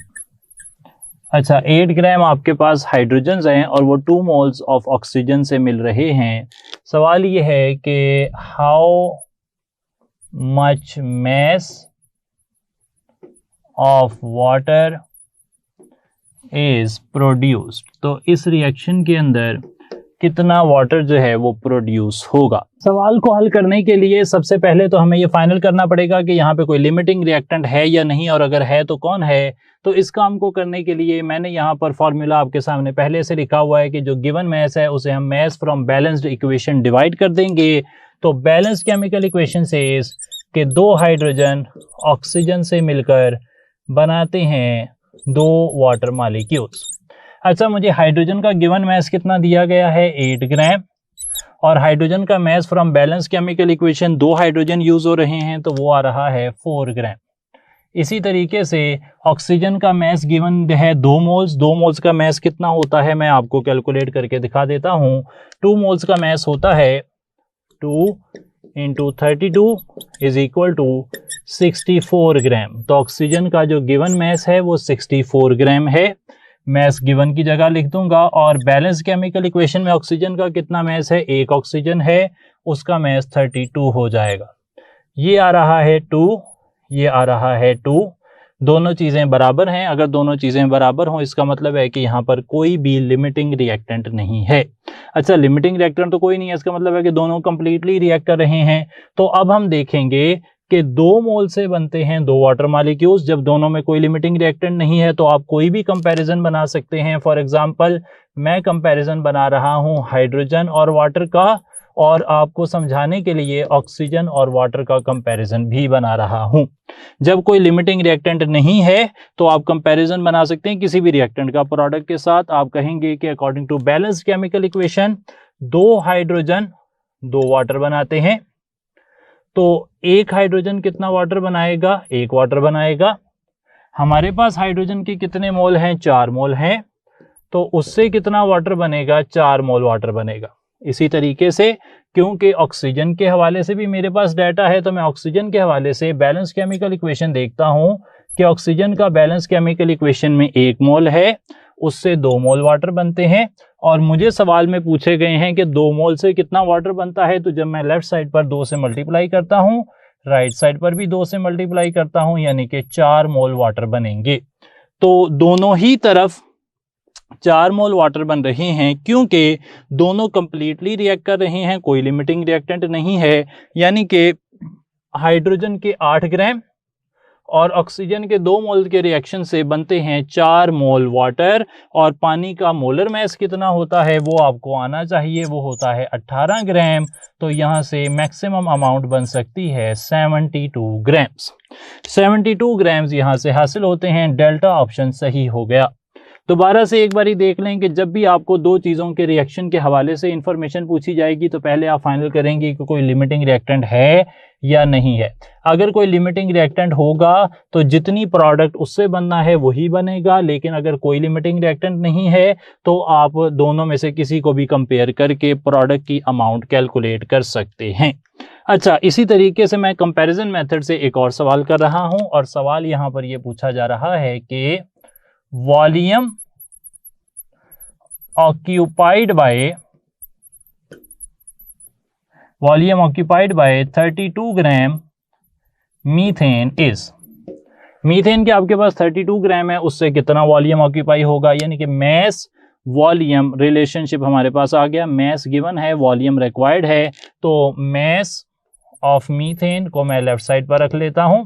अच्छा, 8 ग्राम आपके पास हाइड्रोजन हैं और वो 2 मोल्स ऑफ ऑक्सीजन से मिल रहे हैं। सवाल ये है कि how much mass of water is produced, तो इस रिएक्शन के अंदर कितना वाटर जो है वो प्रोड्यूस होगा। सवाल को हल करने के लिए सबसे पहले तो हमें ये फाइनल करना पड़ेगा कि यहाँ पे कोई लिमिटिंग रिएक्टेंट है या नहीं, और अगर है तो कौन है। तो इस काम को करने के लिए मैंने यहाँ पर फॉर्मूला आपके सामने पहले से लिखा हुआ है कि जो गिवन मैस है उसे हम mass from balanced equation divide कर देंगे। तो बैलेंस्ड केमिकल इक्वेशन से कि 2 हाइड्रोजन ऑक्सीजन से मिलकर बनाते हैं 2 वाटर मॉलिक्यूल्स। अच्छा, मुझे हाइड्रोजन का गिवन मैस कितना दिया गया है 8 ग्राम, और हाइड्रोजन का mass from balance chemical equation 2 hydrogen use हो रहे हैं तो वो आ रहा है 4 ग्राम। इसी तरीके से ऑक्सीजन का मैस गिवन है 2 मोल्स। 2 मोल्स का मैस कितना होता है मैं आपको कैलकुलेट करके दिखा देता हूं। 2 मोल्स का मैस होता है 2 इंटू 32 इज इक्वल टू 64 ग्राम। तो ऑक्सीजन का जो गिवन मैस है वो 64 ग्राम है। मैस गिवन की जगह लिख दूंगा, और बैलेंस केमिकल इक्वेशन में ऑक्सीजन का कितना मैस है, एक ऑक्सीजन है, उसका मैस 32 हो जाएगा। ये आ रहा है 2, ये आ रहा है 2, दोनों चीज़ें बराबर हैं। अगर दोनों चीज़ें बराबर हों इसका मतलब है कि यहाँ पर कोई भी लिमिटिंग रिएक्टेंट नहीं है। अच्छा, लिमिटिंग रिएक्टेंट तो कोई नहीं है, इसका मतलब है कि दोनों कंप्लीटली रिएक्ट कर रहे हैं। तो अब हम देखेंगे कि 2 मोल से बनते हैं 2 वाटर मॉलिक्यूल्स। जब दोनों में कोई लिमिटिंग रिएक्टेंट नहीं है तो आप कोई भी कंपैरिजन बना सकते हैं। फॉर एग्जांपल मैं कंपैरिजन बना रहा हूं हाइड्रोजन और वाटर का, और आपको समझाने के लिए ऑक्सीजन और वाटर का कंपैरिजन भी बना रहा हूं। जब कोई लिमिटिंग रिएक्टेंट नहीं है तो आप कंपैरिजन बना सकते हैं किसी भी रिएक्टेंट का प्रोडक्ट के साथ। आप कहेंगे कि according to balanced chemical equation 2 hydrogen 2 water बनाते हैं, तो एक हाइड्रोजन कितना वाटर बनाएगा, 1 वाटर बनाएगा। हमारे पास हाइड्रोजन के कितने मोल हैं, 4 मोल हैं, तो उससे कितना वाटर बनेगा, 4 मोल वाटर बनेगा। इसी तरीके से क्योंकि ऑक्सीजन के हवाले से भी मेरे पास डाटा है तो मैं ऑक्सीजन के हवाले से बैलेंस केमिकल इक्वेशन देखता हूं कि ऑक्सीजन का बैलेंस केमिकल इक्वेशन में 1 मोल है, उससे 2 मोल वाटर बनते हैं। और मुझे सवाल में पूछे गए हैं कि 2 मोल से कितना वाटर बनता है, तो जब मैं लेफ्ट साइड पर 2 से मल्टीप्लाई करता हूँ, राइट साइड पर भी 2 से मल्टीप्लाई करता हूँ, यानी कि 4 मोल वाटर बनेंगे। तो दोनों ही तरफ 4 मोल वाटर बन रहे हैं, क्योंकि दोनों कंप्लीटली रिएक्ट कर रहे हैं, कोई लिमिटिंग रिएक्टेंट नहीं है। यानी कि हाइड्रोजन के 8 ग्राम और ऑक्सीजन के 2 मोल के रिएक्शन से बनते हैं 4 मोल वाटर। और पानी का मोलर मैस कितना होता है वो आपको आना चाहिए, वो होता है 18 ग्राम। तो यहाँ से मैक्सिमम अमाउंट बन सकती है 72 ग्राम्स। 72 ग्राम्स यहाँ से हासिल होते हैं। डेल्टा ऑप्शन सही हो गया। दोबारा से एक बारी देख लें कि जब भी आपको 2 चीज़ों के रिएक्शन के हवाले से इंफॉर्मेशन पूछी जाएगी तो पहले आप फाइनल करेंगे कि कोई लिमिटिंग रिएक्टेंट है या नहीं है। अगर कोई लिमिटिंग रिएक्टेंट होगा तो जितनी प्रोडक्ट उससे बनना है वही बनेगा, लेकिन अगर कोई लिमिटिंग रिएक्टेंट नहीं है तो आप दोनों में से किसी को भी कंपेयर करके प्रोडक्ट की अमाउंट कैलकुलेट कर सकते हैं। अच्छा, इसी तरीके से मैं कंपैरिजन मेथड से एक और सवाल कर रहा हूं, और सवाल यहाँ पर यह पूछा जा रहा है कि volume occupied by 32 gram methane is. Methane के आपके पास 32 ग्राम है, उससे कितना वॉल्यूम ऑक्यूपाई होगा, यानी कि मैस वॉल्यूम रिलेशनशिप हमारे पास आ गया। मैस गिवन है, वॉल्यूम रिक्वायर्ड है, तो मैस ऑफ मीथेन को मैं लेफ्ट साइड पर रख लेता हूं,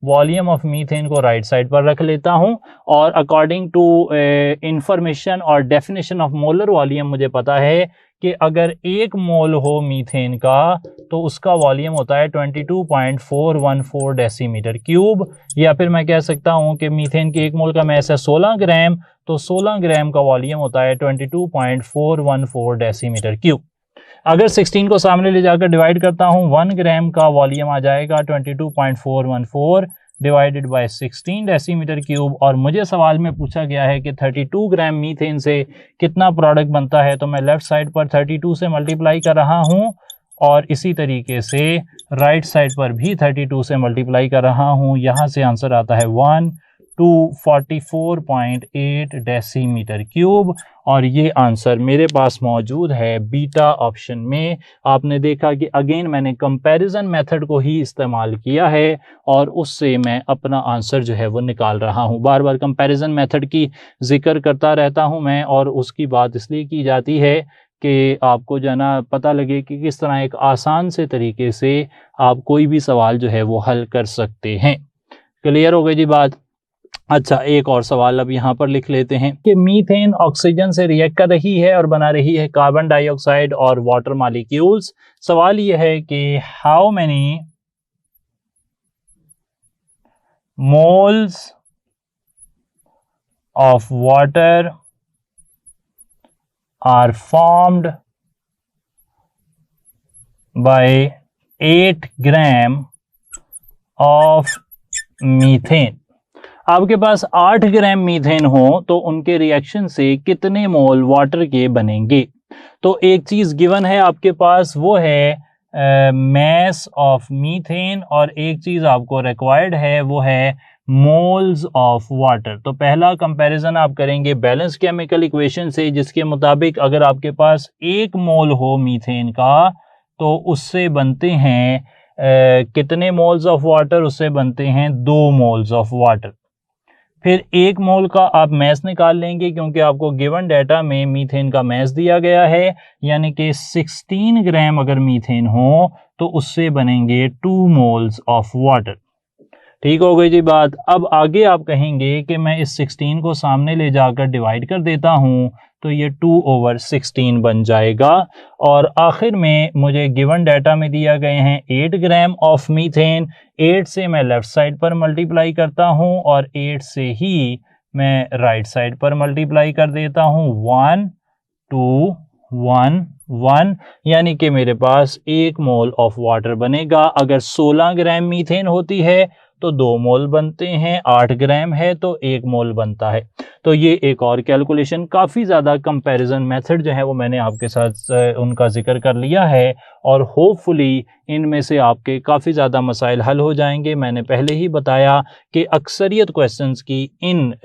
वॉल्यूम ऑफ मीथेन को राइट साइड पर रख लेता हूं। और अकॉर्डिंग टू इंफॉर्मेशन और डेफिनेशन ऑफ मोलर वॉल्यूम मुझे पता है कि अगर 1 मोल हो मीथेन का तो उसका वॉल्यूम होता है 22.414 डेसीमीटर क्यूब। या फिर मैं कह सकता हूं कि मीथेन के 1 मोल का मैस है 16 ग्राम, तो 16 ग्राम का वॉल्यूम होता है 22.414 डेसीमीटर क्यूब। अगर 16 को सामने ले जाकर डिवाइड करता हूं, 1 ग्राम का वॉल्यूम आ जाएगा 22.414 डिवाइडेड बाय 16 डेसीमीटर क्यूब। और मुझे सवाल में पूछा गया है कि 32 ग्राम मीथेन से कितना प्रोडक्ट बनता है, तो मैं लेफ्ट साइड पर 32 से मल्टीप्लाई कर रहा हूं और इसी तरीके से राइट साइड पर भी 32 से मल्टीप्लाई कर रहा हूं। यहां से आंसर आता है 1244.8 डेसीमीटर क्यूब। और ये आंसर मेरे पास मौजूद है बीटा ऑप्शन में। आपने देखा कि अगेन मैंने कंपैरिजन मेथड को ही इस्तेमाल किया है और उससे मैं अपना आंसर जो है वो निकाल रहा हूँ। बार बार कंपैरिजन मेथड की जिक्र करता रहता हूँ मैं, और उसकी बात इसलिए की जाती है कि आपको जो है ना पता लगे कि किस तरह एक आसान से तरीके से आप कोई भी सवाल जो है वो हल कर सकते हैं। क्लियर हो गई जी बात। अच्छा, एक और सवाल अब यहाँ पर लिख लेते हैं कि मीथेन ऑक्सीजन से रिएक्ट कर रही है और बना रही है कार्बन डाइऑक्साइड और वाटर मॉलिक्यूल्स। सवाल यह है कि how many moles of water are formed by 8 gram of methane. आपके पास 8 ग्राम मीथेन हो तो उनके रिएक्शन से कितने मोल वाटर के बनेंगे। तो एक चीज़ गिवन है आपके पास, वो है मैस ऑफ मीथेन, और एक चीज़ आपको रिक्वायर्ड है वो है मोल्स ऑफ वाटर। तो पहला कंपैरिजन आप करेंगे बैलेंस केमिकल इक्वेशन से, जिसके मुताबिक अगर आपके पास 1 मोल हो मीथेन का तो उससे बनते हैं कितने मोल्स ऑफ वाटर, उससे बनते हैं 2 मोल्स ऑफ वाटर। फिर 1 मोल का आप मैस निकाल लेंगे, क्योंकि आपको गिवन डाटा में मीथेन का मैस दिया गया है, यानी कि 16 ग्राम अगर मीथेन हो तो उससे बनेंगे 2 मोल्स ऑफ वाटर। ठीक हो गई जी बात। अब आगे आप कहेंगे कि मैं इस 16 को सामने ले जाकर डिवाइड कर देता हूं, तो ये 2/16 बन जाएगा। और आखिर में मुझे गिवन डाटा में दिया गए हैं 8 ग्राम ऑफ मीथेन। 8 से मैं लेफ्ट साइड पर मल्टीप्लाई करता हूं और 8 से ही मैं राइट साइड पर मल्टीप्लाई कर देता हूं। 1 2 1 1, यानी कि मेरे पास 1 मोल ऑफ वाटर बनेगा। अगर 16 ग्राम मीथेन होती है तो 2 मोल बनते हैं, 8 ग्राम है तो 1 मोल बनता है। तो ये एक और कैलकुलेशन, काफ़ी ज़्यादा कंपैरिजन मेथड जो है वो मैंने आपके साथ उनका जिक्र कर लिया है, और होपफुली इनमें से आपके काफ़ी ज़्यादा मसाइल हल हो जाएंगे। मैंने पहले ही बताया कि अक्सरियत क्वेश्चंस की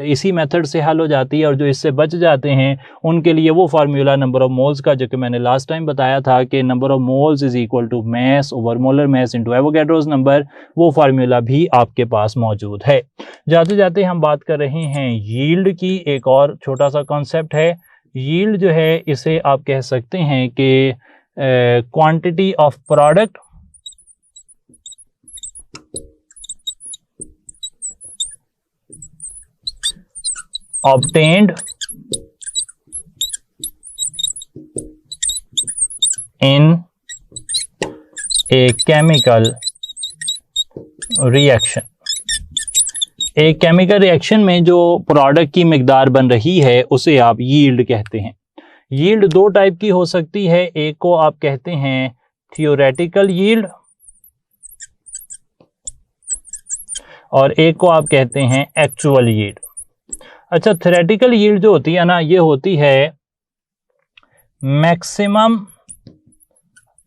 इसी मेथड से हल हो जाती है, और जो इससे बच जाते हैं उनके लिए वो फार्मूला नंबर ऑफ मोल्स का, जो कि मैंने लास्ट टाइम बताया था कि number of moles is equal to mass over molar mass into Avogadro's number, वो फार्मूला भी आपके पास मौजूद है। जाते जाते हम बात कर रहे हैं यील्ड की। एक और छोटा सा कॉन्सेप्ट है यील्ड, जो है इसे आप कह सकते हैं कि quantity of product obtained in a chemical reaction। एक केमिकल रिएक्शन में जो प्रोडक्ट की मिकदार बन रही है उसे आप यील्ड कहते हैं। यील्ड दो टाइप की हो सकती है, एक को आप कहते हैं थियोरेटिकल यील्ड और एक को आप कहते हैं एक्चुअल यील्ड। अच्छा, थियोरेटिकल यील्ड जो होती है ना, ये होती है मैक्सिमम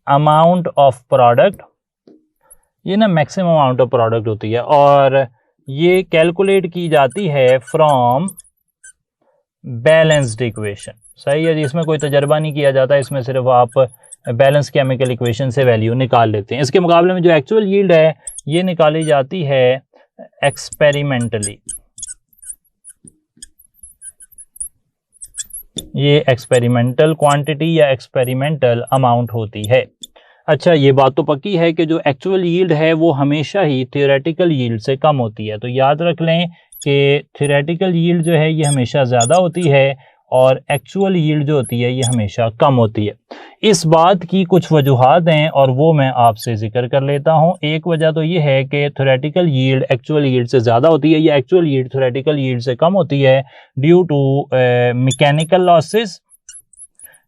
अमाउंट ऑफ प्रोडक्ट, ये ना मैक्सिमम अमाउंट ऑफ प्रोडक्ट होती है, और ये कैलकुलेट की जाती है फ्रॉम बैलेंस्ड इक्वेशन। सही है जी, इसमें कोई तजर्बा नहीं किया जाता, इसमें सिर्फ आप बैलेंस केमिकल इक्वेशन से वैल्यू निकाल लेते हैं। इसके मुकाबले में जो एक्चुअल यील्ड है ये निकाली जाती है एक्सपेरिमेंटली। ये एक्सपेरिमेंटल क्वांटिटी या एक्सपेरिमेंटल अमाउंट होती है। अच्छा, ये बात तो पक्की है कि जो एक्चुअल यील्ड है वो हमेशा ही थियोरेटिकल यील्ड से कम होती है। तो याद रख लें कि थियोरेटिकल यील्ड जो है ये हमेशा ज़्यादा होती है और एक्चुअल यील्ड जो होती है ये हमेशा कम होती है। इस बात की कुछ वजूहात हैं और वो मैं आपसे जिक्र कर लेता हूँ। एक वजह तो ये है कि थियोरेटिकल यील्ड एक्चुअल यील्ड से ज़्यादा होती है या एक्चुअल यील्ड थियोरेटिकल यील्ड से कम होती है ड्यू टू मैकेनिकल लॉसेस,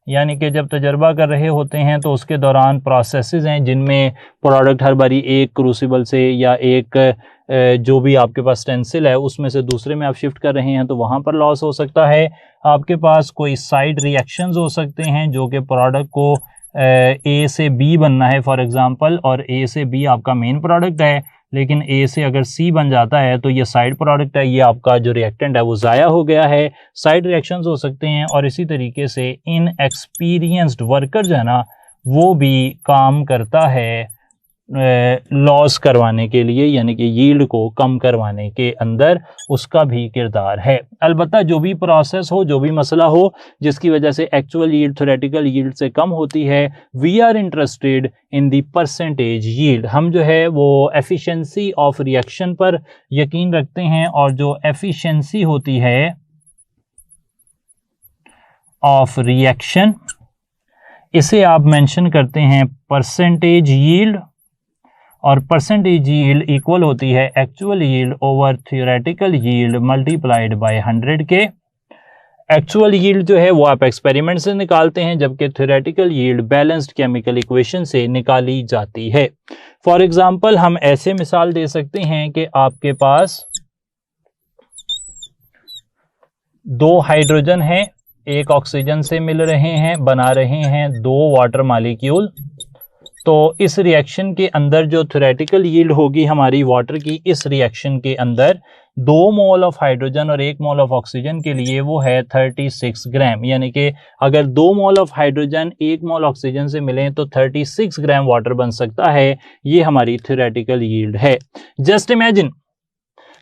यानी कि जब तजर्बा कर रहे होते हैं तो उसके दौरान प्रोसेसेस हैं जिनमें प्रोडक्ट हर बारी एक क्रूसिबल से या एक जो भी आपके पास स्टेंसिल है उसमें से दूसरे में आप शिफ्ट कर रहे हैं, तो वहाँ पर लॉस हो सकता है। आपके पास कोई साइड रिएक्शंस हो सकते हैं जो कि प्रोडक्ट को ए से बी बनना है फॉर एग्जांपल, और ए से बी आपका मेन प्रोडक्ट है, लेकिन ए से अगर सी बन जाता है तो ये साइड प्रोडक्ट है, ये आपका जो रिएक्टेंट है वो ज़ाया हो गया है। साइड रिएक्शंस हो सकते हैं, और इसी तरीके से इनएक्सपीरियंस्ड वर्कर जो है ना वो भी काम करता है लॉस करवाने के लिए, यानी कि यील्ड को कम करवाने के अंदर उसका भी किरदार है। अलबत्ता जो भी प्रोसेस हो, जो भी मसला हो जिसकी वजह से एक्चुअल यील्ड थ्योरेटिकल यील्ड से कम होती है, we are interested in the percentage yield. हम जो है वो एफिशिएंसी ऑफ रिएक्शन पर यकीन रखते हैं, और जो एफिशिएंसी होती है ऑफ रिएक्शन इसे आप मेंशन करते हैं परसेंटेज यील्ड, और परसेंटेज यील्ड इक्वल होती है actual yield over theoretical yield multiplied by 100 के। एक्चुअल यील्ड जो है वो आप एक्सपेरिमेंट से निकालते हैं, जबकि theoretical yield balanced chemical equation से निकाली जाती है। फॉर एग्जांपल हम ऐसे मिसाल दे सकते हैं कि आपके पास दो हाइड्रोजन हैं, एक ऑक्सीजन से मिल रहे हैं, बना रहे हैं दो वाटर मॉलिक्यूल। तो इस रिएक्शन के अंदर जो थ्योरेटिकल यील्ड होगी हमारी वाटर की, इस रिएक्शन के अंदर 2 मोल ऑफ हाइड्रोजन और 1 मोल ऑफ ऑक्सीजन के लिए वो है 36 ग्राम, यानी कि अगर 2 mole of hydrogen 1 mole oxygen से मिलें तो 36 ग्राम वाटर बन सकता है। ये हमारी थ्योरेटिकल यील्ड है। जस्ट इमेजिन,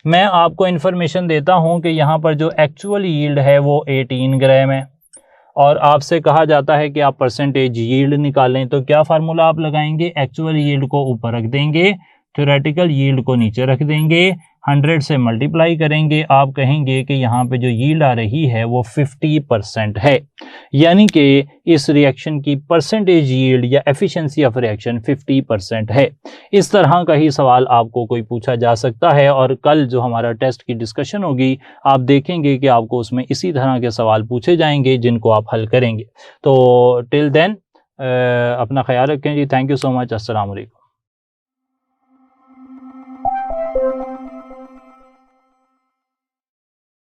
मैं आपको इन्फॉर्मेशन देता हूं कि यहाँ पर जो एक्चुअल यील्ड है वो 18 ग्राम है, और आपसे कहा जाता है कि आप परसेंटेज यील्ड निकालें। तो क्या फार्मूला आप लगाएंगे? एक्चुअल यील्ड को ऊपर रख देंगे, थ्योरेटिकल यील्ड को नीचे रख देंगे, 100 से मल्टीप्लाई करेंगे, आप कहेंगे कि यहाँ पे जो यील्ड आ रही है वो 50% है, यानी कि इस रिएक्शन की परसेंटेज यील्ड या एफिशिएंसी ऑफ रिएक्शन 50% है। इस तरह का ही सवाल आपको कोई पूछा जा सकता है, और कल जो हमारा टेस्ट की डिस्कशन होगी आप देखेंगे कि आपको उसमें इसी तरह के सवाल पूछे जाएंगे जिनको आप हल करेंगे। तो टिल देन अपना ख्याल रखें जी। Thank you so much. अस्सलाम वालेकुम।